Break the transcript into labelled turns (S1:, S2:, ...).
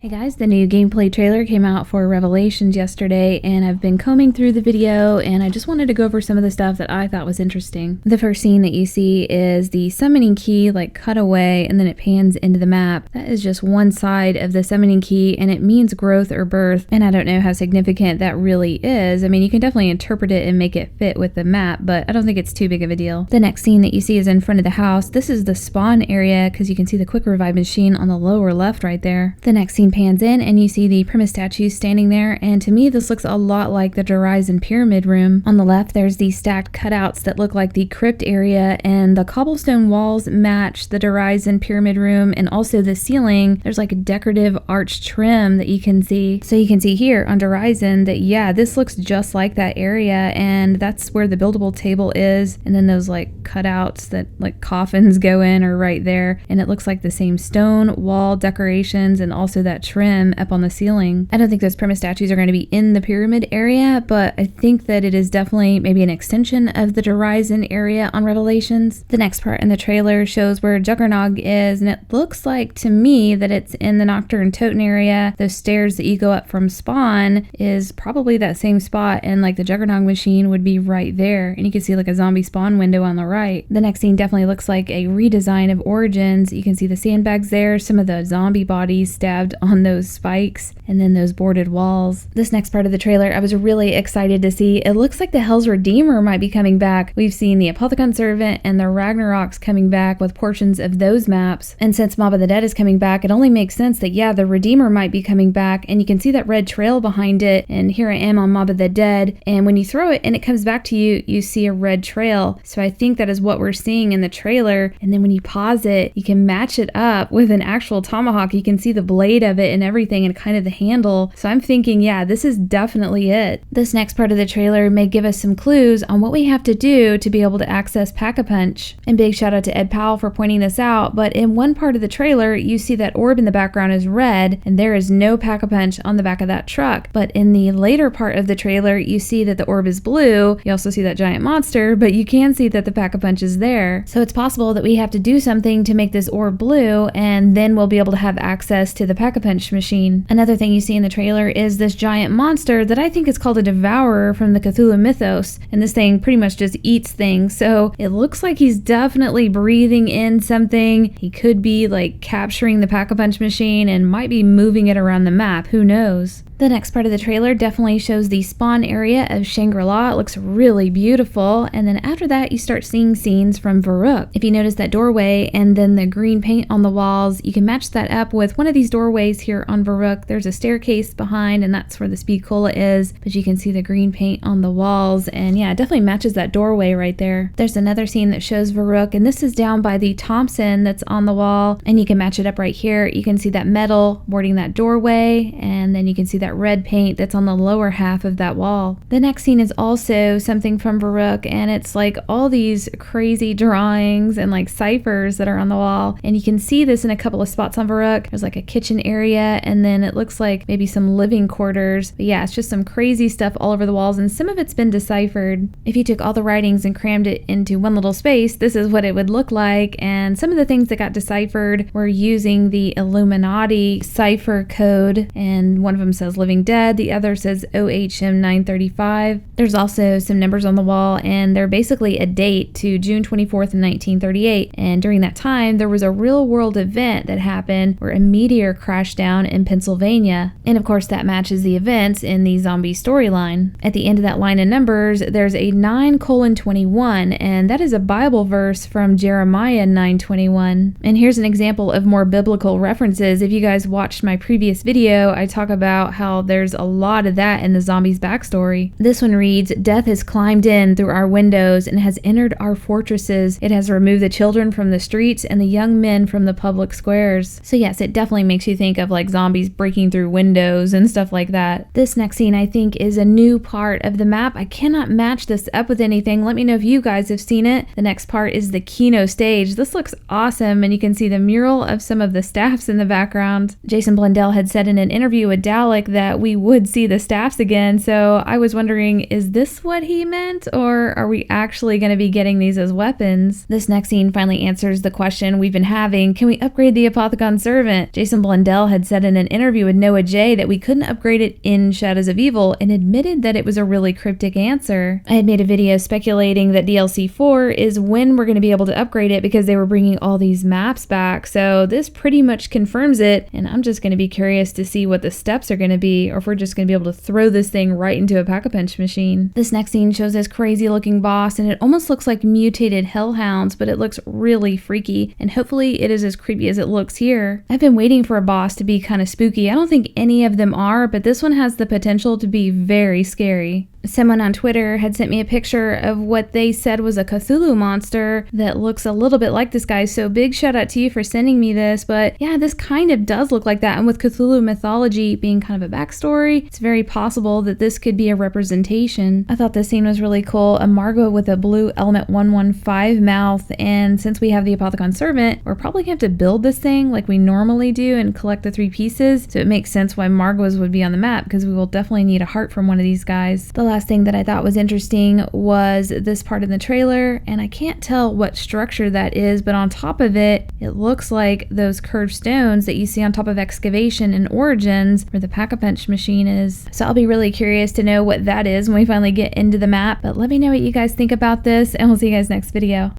S1: Hey guys, the new gameplay trailer came out for Revelations yesterday, and I've been combing through the video, and I just wanted to go over some of the stuff that I thought was interesting. The first scene that you see is the summoning key cut away, and then it pans into the map. That is just one side of the summoning key, and it means growth or birth, and I don't know how significant that really is. I mean, you can definitely interpret it and make it fit with the map, but I don't think it's too big of a deal. The next scene that you see is in front of the house. This is the spawn area, because you can see the quick revive machine on the lower left right there. The next scene pans in and you see the Primus statues standing there, and to me this looks a lot like the Horizon pyramid room. On the left there's these stacked cutouts that look like the Crypt Area, and the cobblestone walls match the Horizon pyramid room, and also the ceiling there's like a decorative arch trim that you can see. So you can see here on Horizon that yeah, this looks just like that area, and that's where the buildable table is, and then those cutouts that coffins go in are right there, and it looks like the same stone wall decorations and also that trim up on the ceiling. I don't think those Primus statues are going to be in the pyramid area, but I think that it is definitely maybe an extension of the Horizon area on Revelations. The next part in the trailer shows where Juggernog is, and it looks like to me that it's in the Nocturne Totem area. Those stairs that you go up from spawn is probably that same spot, and the Juggernog machine would be right there, and you can see a zombie spawn window on the right. The next scene definitely looks like a redesign of Origins. You can see the sandbags there, some of the zombie bodies stabbed on those spikes, and then those boarded walls. This next part of the trailer I was really excited to see. It looks like the Hell's Redeemer might be coming back. We've seen the Apothicon Servant and the Ragnaroks coming back with portions of those maps, and since Mob of the Dead is coming back, it only makes sense that yeah, the Redeemer might be coming back, and you can see that red trail behind it, and here I am on Mob of the Dead, and when you throw it and it comes back to you, you see a red trail. So I think that is what we're seeing in the trailer, and then when you pause it, you can match it up with an actual tomahawk. You can see the blade of it and everything, and kind of the handle. So I'm thinking, yeah, this is definitely it. This next part of the trailer may give us some clues on what we have to do to be able to access PackAPunch. And big shout out to Ed Powell for pointing this out, but in one part of the trailer, you see that orb in the background is red, and there is no PackAPunch on the back of that truck. But in the later part of the trailer, you see that the orb is blue. You also see that giant monster, but you can see that the PackAPunch is there. So it's possible that we have to do something to make this orb blue, and then we'll be able to have access to the PackAPunch machine. Another thing you see in the trailer is this giant monster that I think is called a devourer from the Cthulhu mythos, and this thing pretty much just eats things. So it looks like he's definitely breathing in something. He could be capturing the PackAPunch machine and might be moving it around the map. Who knows? The next part of the trailer definitely shows the spawn area of Shangri-La. It looks really beautiful, and then after that you start seeing scenes from Varuk. If you notice that doorway and then the green paint on the walls, you can match that up with one of these doorways here on Varuk. There's a staircase behind, and that's where the Sliqkilla is, but you can see the green paint on the walls, and yeah, it definitely matches that doorway right there. There's another scene that shows Varuk, and this is down by the Thompson that's on the wall, and you can match it up right here. You can see that metal boarding that doorway, and then you can see that red paint that's on the lower half of that wall. The next scene is also something from Varuk, and it's all these crazy drawings and ciphers that are on the wall, and you can see this in a couple of spots on Varuk. There's a kitchen area, and then it looks like maybe some living quarters, but yeah, it's just some crazy stuff all over the walls, and some of it's been deciphered. If you took all the writings and crammed it into one little space, this is what it would look like, and some of the things that got deciphered were using the Illuminati cipher code, and one of them says Living Dead, the other says OHM 935. There's also some numbers on the wall, and they're basically a date to June 24th, 1938, and during that time there was a real world event that happened where a meteor crashed down in Pennsylvania, and of course that matches the events in the zombie storyline. At the end of that line of numbers there's a 9:21, and that is a Bible verse from Jeremiah 9:21. And here's an example of more biblical references. If you guys watched my previous video, I talk about how there's a lot of that in the zombies backstory. This one reads, "Death has climbed in through our windows and has entered our fortresses. It has removed the children from the streets and the young men from the public squares." So yes, it definitely makes you think of zombies breaking through windows and stuff like that. This next scene I think is a new part of the map. I cannot match this up with anything. Let me know if you guys have seen it. The next part is the Kino stage. This looks awesome, and you can see the mural of some of the staffs in the background. Jason Blundell had said in an interview with Dalek that we would see the staffs again, so I was wondering, is this what he meant, or are we actually going to be getting these as weapons? This next scene finally answers the question we've been having: can we upgrade the Apothicon Servant? Jason Blundell had said in an interview with Noah J that we couldn't upgrade it in Shadows of Evil, and admitted that it was a really cryptic answer. I had made a video speculating that DLC 4 is when we're going to be able to upgrade it because they were bringing all these maps back, so this pretty much confirms it, and I'm just going to be curious to see what the steps are going to be, or if we're just going to be able to throw this thing right into a PackAPunch machine. This next scene shows this crazy looking boss, and it almost looks like mutated hellhounds, but it looks really freaky, and hopefully it is as creepy as it looks here. I've been waiting for a boss to be kind of spooky. I don't think any of them are, but this one has the potential to be very scary. Someone on Twitter had sent me a picture of what they said was a Cthulhu monster that looks a little bit like this guy, so big shout out to you for sending me this. But yeah, this kind of does look like that, and with Cthulhu mythology being kind of a backstory, it's very possible that this could be a representation. I thought this scene was really cool. A Margwa with a blue element 115 mouth, and since we have the Apothicon Servant, we're probably gonna have to build this thing like we normally do and collect the 3 pieces, so it makes sense why Margwas would be on the map, because we will definitely need a heart from one of these guys. The last thing that I thought was interesting was this part in the trailer, and I can't tell what structure that is, but on top of it, it looks like those curved stones that you see on top of excavation in Origins where the PackAPunch machine is. So I'll be really curious to know what that is when we finally get into the map, but let me know what you guys think about this, and we'll see you guys next video.